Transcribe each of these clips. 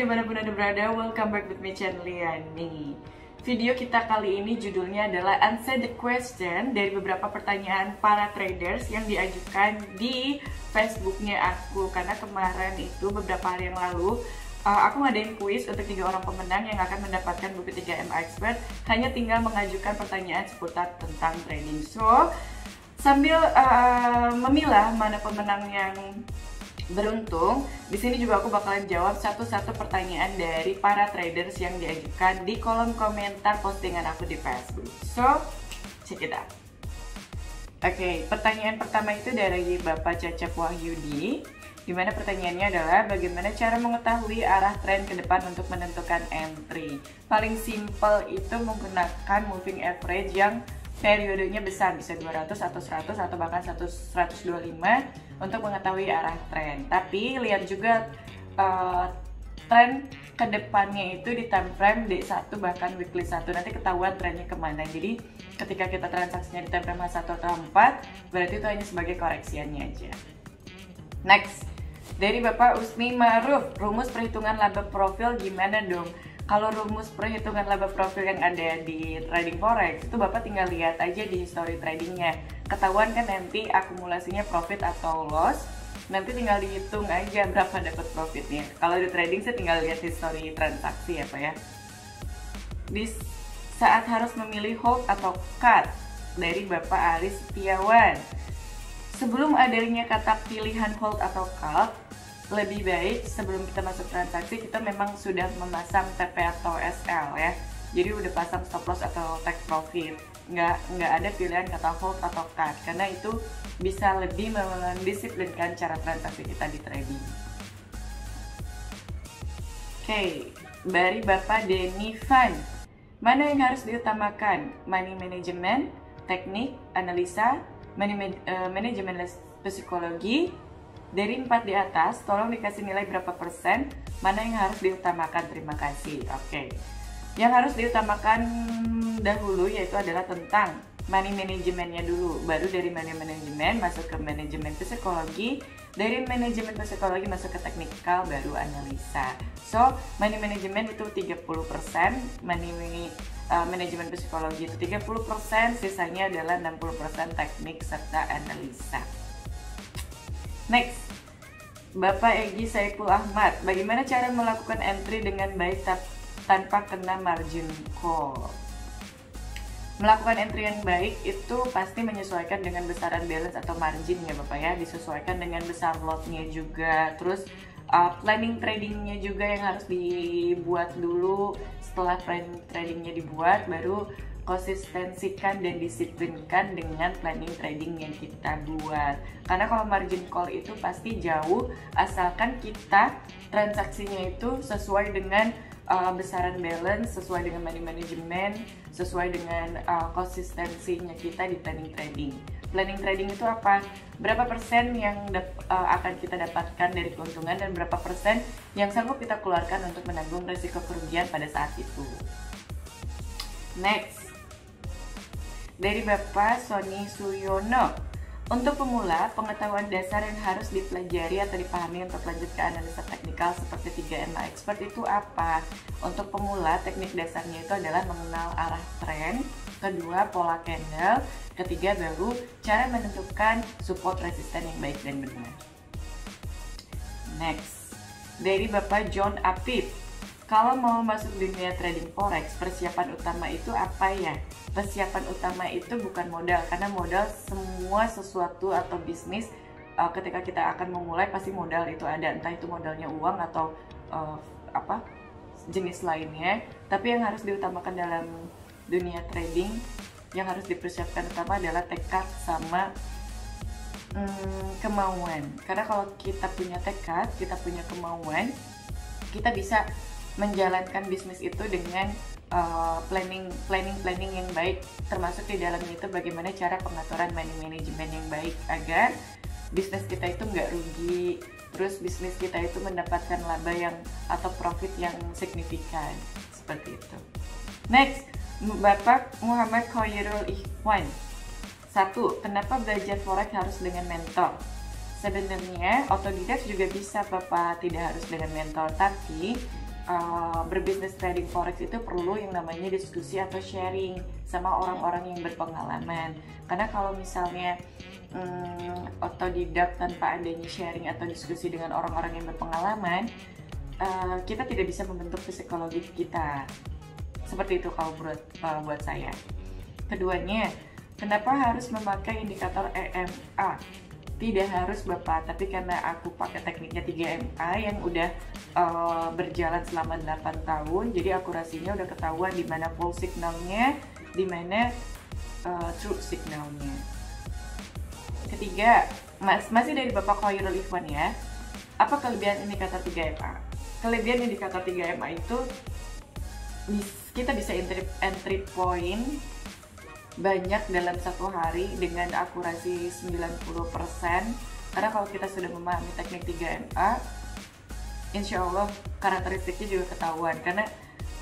dimanapun Anda berada, welcome back with me channel Liani. Video kita kali ini judulnya adalah Answer the Question dari beberapa pertanyaan para traders yang diajukan di Facebooknya aku. Karena kemarin itu beberapa hari yang lalu aku ngadain kuis untuk 3 orang pemenang yang akan mendapatkan buku 3M Expert. Hanya tinggal mengajukan pertanyaan seputar tentang trading. So, sambil memilah mana pemenang yang beruntung, di sini juga aku bakalan jawab satu-satu pertanyaan dari para traders yang diajukan di kolom komentar postingan aku di Facebook. So, check it out. Oke, pertanyaan pertama itu dari Bapak Cecep Wahyudi, dimana pertanyaannya adalah bagaimana cara mengetahui arah tren ke depan untuk menentukan entry. Paling simple itu menggunakan moving average yang periodenya besar, bisa 200 atau 100 atau bahkan 125 untuk mengetahui arah tren. Tapi lihat juga tren kedepannya itu di time frame D1 bahkan weekly 1, nanti ketahuan trennya kemana. Jadi ketika kita transaksinya di time frame H1 atau 4, berarti itu hanya sebagai koreksiannya aja. Next, dari Bapak Usmi Maruf, rumus perhitungan laba profil gimana dong? Kalau rumus perhitungan laba profil yang ada di trading forex itu Bapak tinggal lihat aja di history tradingnya. Ketahuan kan nanti akumulasinya profit atau loss, nanti tinggal dihitung aja berapa dapat profitnya. Kalau di trading saya tinggal lihat history transaksi ya Pak ya. Di saat harus memilih hold atau cut, dari Bapak Aris Setiawan. Sebelum adanya kata pilihan hold atau cut, lebih baik sebelum kita masuk transaksi kita memang sudah memasang TP atau SL ya. Jadi udah pasang stop loss atau take profit. Nggak ada pilihan kata hold atau cut, karena itu bisa lebih mendisiplinkan cara transaksi kita di trading. Oke, dari Bapak Denny Van, mana yang harus diutamakan? Money management, teknik, analisa, manajemen psikologi? Dari 4 di atas, tolong dikasih nilai berapa persen, mana yang harus diutamakan, terima kasih. Oke, yang harus diutamakan dahulu yaitu adalah tentang money manajemennya dulu. Baru dari money manajemen masuk ke manajemen psikologi, dari manajemen psikologi masuk ke teknikal, baru analisa. So, money management itu 30%, manajemen psikologi itu 30%, sisanya adalah 60% teknik serta analisa. Next, Bapak Egy Saiful Ahmad, bagaimana cara melakukan entry dengan baik tanpa kena margin call? Melakukan entry yang baik itu pasti menyesuaikan dengan besaran balance atau margin ya Bapak ya, disesuaikan dengan besar lotnya juga, terus planning tradingnya juga yang harus dibuat dulu. Setelah planning tradingnya dibuat, baru konsistensikan dan disiplinkan dengan planning trading yang kita buat. Karena kalau margin call itu pasti jauh, asalkan kita transaksinya itu sesuai dengan besaran balance, sesuai dengan money management, sesuai dengan konsistensinya kita di planning trading. Planning trading itu apa? Berapa persen yang akan kita dapatkan dari keuntungan dan berapa persen yang sanggup kita keluarkan untuk menanggung risiko kerugian pada saat itu. Next, dari Bapak Sony Suyono, untuk pemula, pengetahuan dasar yang harus dipelajari atau dipahami untuk lanjut ke analisa teknikal seperti 3M Expert itu apa? Untuk pemula, teknik dasarnya itu adalah mengenal arah tren, kedua pola candle, ketiga baru cara menentukan support resisten yang baik dan benar. Next, dari Bapak John Apip, kalau mau masuk dunia trading forex, persiapan utama itu apa ya? Persiapan utama itu bukan modal, karena modal semua sesuatu atau bisnis ketika kita akan memulai pasti modal itu ada, entah itu modalnya uang atau jenis lainnya. Tapi yang harus diutamakan dalam dunia trading, yang harus dipersiapkan utama adalah tekad sama kemauan. Karena kalau kita punya tekad, kita punya kemauan, kita bisa menjalankan bisnis itu dengan planning yang baik, termasuk di dalamnya itu bagaimana cara pengaturan money management yang baik agar bisnis kita itu nggak rugi, terus bisnis kita itu mendapatkan laba yang atau profit yang signifikan, seperti itu. Next, Bapak Muhammad Khairul Ikhwan, 1. Kenapa belajar forex harus dengan mentor? Sebenarnya otodidak juga bisa Bapak, tidak harus dengan mentor, tapi berbisnis trading forex itu perlu yang namanya diskusi atau sharing sama orang-orang yang berpengalaman. Karena kalau misalnya otodidak tanpa adanya sharing atau diskusi dengan orang-orang yang berpengalaman, kita tidak bisa membentuk psikologi kita. Seperti itu kalau buat saya. Keduanya, kenapa harus memakai indikator EMA? Tidak harus Bapak, tapi karena aku pakai tekniknya 3MA yang udah berjalan selama 8 tahun, jadi akurasinya udah ketahuan di mana full signalnya, di mana true signalnya. Ketiga, masih dari Bapak Khairul Ikhwan ya. Apa kelebihan indikator 3MA? Kelebihan indikator 3MA itu kita bisa entry point banyak dalam satu hari dengan akurasi 90%. Karena kalau kita sudah memahami teknik 3MA, insya Allah karakteristiknya juga ketahuan. Karena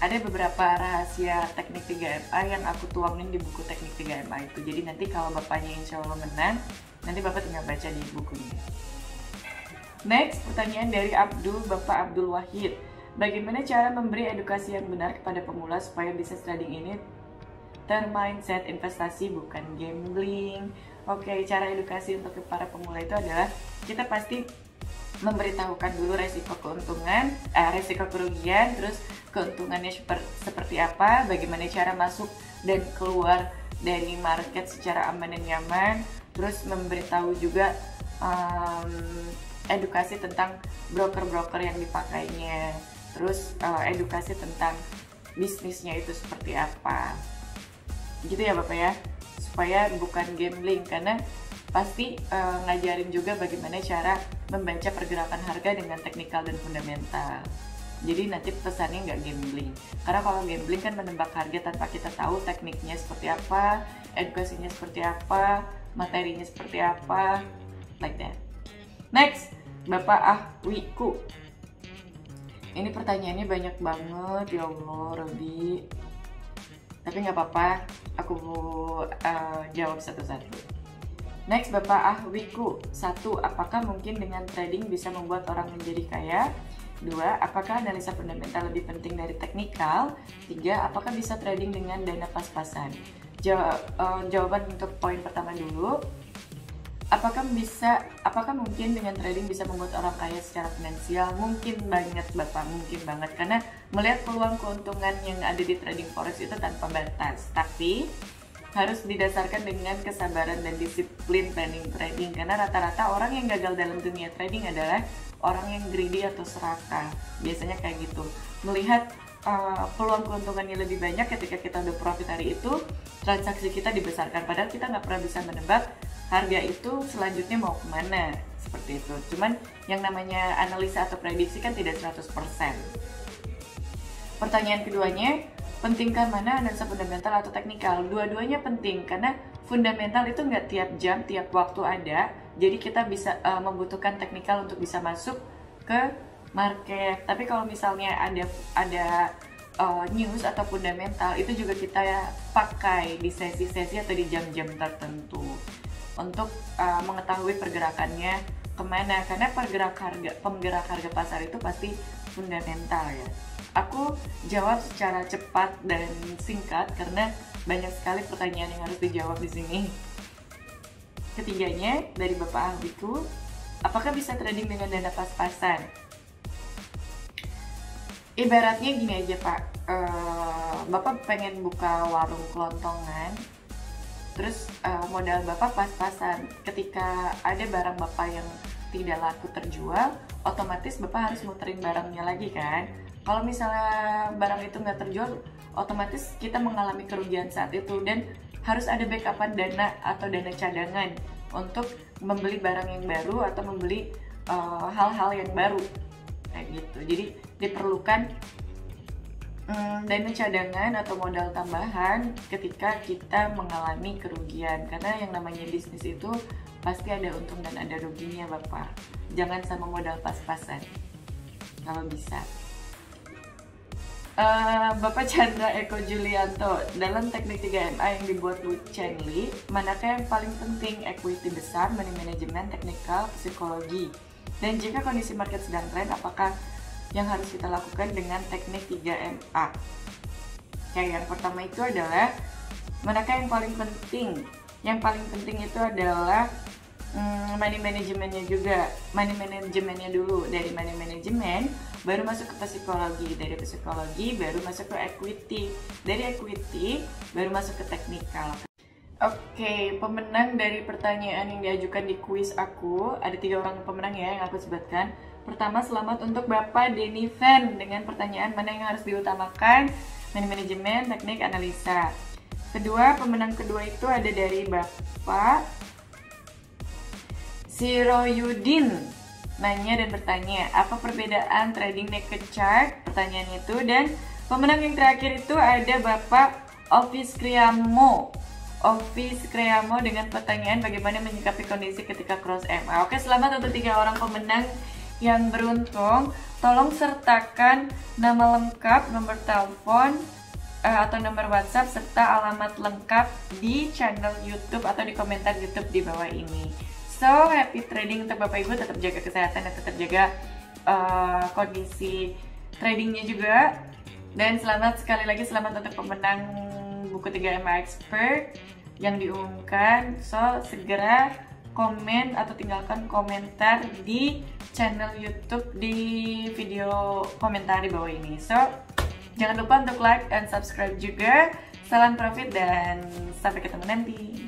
ada beberapa rahasia teknik 3MA yang aku tuangin di buku teknik 3MA itu. Jadi nanti kalau bapaknya insya Allah menang, nanti bapak tinggal baca di bukunya. Next, pertanyaan dari Bapak Abdul Wahid. Bagaimana cara memberi edukasi yang benar kepada pemula supaya bisnis trading ini mindset investasi bukan gambling? Oke, cara edukasi untuk para pemula itu adalah kita pasti memberitahukan dulu resiko keuntungan, resiko kerugian, terus keuntungannya seperti apa, bagaimana cara masuk dan keluar dari market secara aman dan nyaman, terus memberitahu juga edukasi tentang broker-broker yang dipakainya, terus edukasi tentang bisnisnya itu seperti apa. Gitu ya Bapak ya, supaya bukan gambling. Karena pasti ngajarin juga bagaimana cara membaca pergerakan harga dengan teknikal dan fundamental. Jadi nanti pesannya nggak gambling. Karena kalau gambling kan menebak harga tanpa kita tahu tekniknya seperti apa, edukasinya seperti apa, materinya seperti apa, like that. Next, Bapak Ahwiku. Ini pertanyaannya banyak banget, ya Allah Robi. Tapi nggak apa-apa, aku jawab satu-satu. Next, Bapak Ahwiku. 1. Apakah mungkin dengan trading bisa membuat orang menjadi kaya? 2. Apakah analisa fundamental lebih penting dari teknikal? 3. Apakah bisa trading dengan dana pas-pasan? Jawaban untuk poin pertama dulu. Apakah mungkin dengan trading bisa membuat orang kaya secara finansial? Mungkin banget Bapak, mungkin banget. Karena melihat peluang keuntungan yang ada di trading forex itu tanpa batas. Tapi harus didasarkan dengan kesabaran dan disiplin planning trading. Karena rata-rata orang yang gagal dalam dunia trading adalah orang yang greedy atau serakah. Biasanya kayak gitu. Melihat peluang keuntungannya lebih banyak ketika kita udah profit hari itu, transaksi kita dibesarkan. Padahal kita nggak pernah bisa menebak harga itu selanjutnya mau kemana, seperti itu. Cuman yang namanya analisa atau prediksi kan tidak 100%. Pertanyaan keduanya, pentingkah mana analisa fundamental atau teknikal? Dua-duanya penting, karena fundamental itu nggak tiap jam, tiap waktu ada. Jadi kita bisa membutuhkan teknikal untuk bisa masuk ke market. Tapi kalau misalnya ada news atau fundamental, itu juga kita pakai di sesi-sesi atau di jam-jam tertentu untuk mengetahui pergerakannya kemana. Karena penggerak harga pasar itu pasti fundamental ya. Aku jawab secara cepat dan singkat karena banyak sekali pertanyaan yang harus dijawab di sini. Ketiganya dari Bapak Ahwiku, apakah bisa trading dengan dana pas-pasan? Ibaratnya gini aja Pak, Bapak pengen buka warung kelontongan, terus modal Bapak pas-pasan. Ketika ada barang Bapak yang tidak laku terjual, otomatis Bapak harus muterin barangnya lagi kan. Kalau misalnya barang itu nggak terjual, otomatis kita mengalami kerugian saat itu. Dan harus ada backupan dana atau dana cadangan untuk membeli barang yang baru atau membeli hal-hal yang baru kayak gitu. Jadi diperlukan dana cadangan atau modal tambahan ketika kita mengalami kerugian. Karena yang namanya bisnis itu pasti ada untung dan ada ruginya Bapak. Jangan sama modal pas-pasan kalau bisa. Bapak Chandra Eko Julianto, dalam teknik 3MA yang dibuat Lu Chen Li, manakah yang paling penting? Equity besar, money management, teknikal, psikologi? Dan jika kondisi market sedang trend, apakah yang harus kita lakukan dengan teknik 3MA. Kayak yang pertama itu adalah manakah yang paling penting? Yang paling penting itu adalah money manajemennya juga. Money manajemennya dulu. Dari money management baru masuk ke psikologi, dari psikologi baru masuk ke equity, dari equity baru masuk ke teknikal. Oke, pemenang dari pertanyaan yang diajukan di kuis aku, ada 3 orang pemenang ya yang aku sebutkan. Pertama, selamat untuk Bapak Denny Van dengan pertanyaan mana yang harus diutamakan, money manajemen, teknik, analisa. Kedua, pemenang kedua itu ada dari Bapak Siroyudin, nanya dan bertanya, apa perbedaan trading naked chart? Pertanyaan itu. Dan pemenang yang terakhir itu ada Bapak Office Kriamo dengan pertanyaan bagaimana menyikapi kondisi ketika cross MA. Oke, selamat untuk 3 orang pemenang yang beruntung. Tolong sertakan nama lengkap, nomor telepon atau nomor WhatsApp serta alamat lengkap di channel YouTube atau di komentar YouTube di bawah ini. So, happy trading untuk Bapak Ibu, tetap jaga kesehatan dan tetap jaga kondisi tradingnya juga. Dan sekali lagi selamat untuk pemenang buku 3MA Expert yang diumumkan. So, segera komen atau tinggalkan komentar di channel YouTube di video komentar di bawah ini. So, jangan lupa untuk like dan subscribe juga. Salam profit dan sampai ketemu nanti.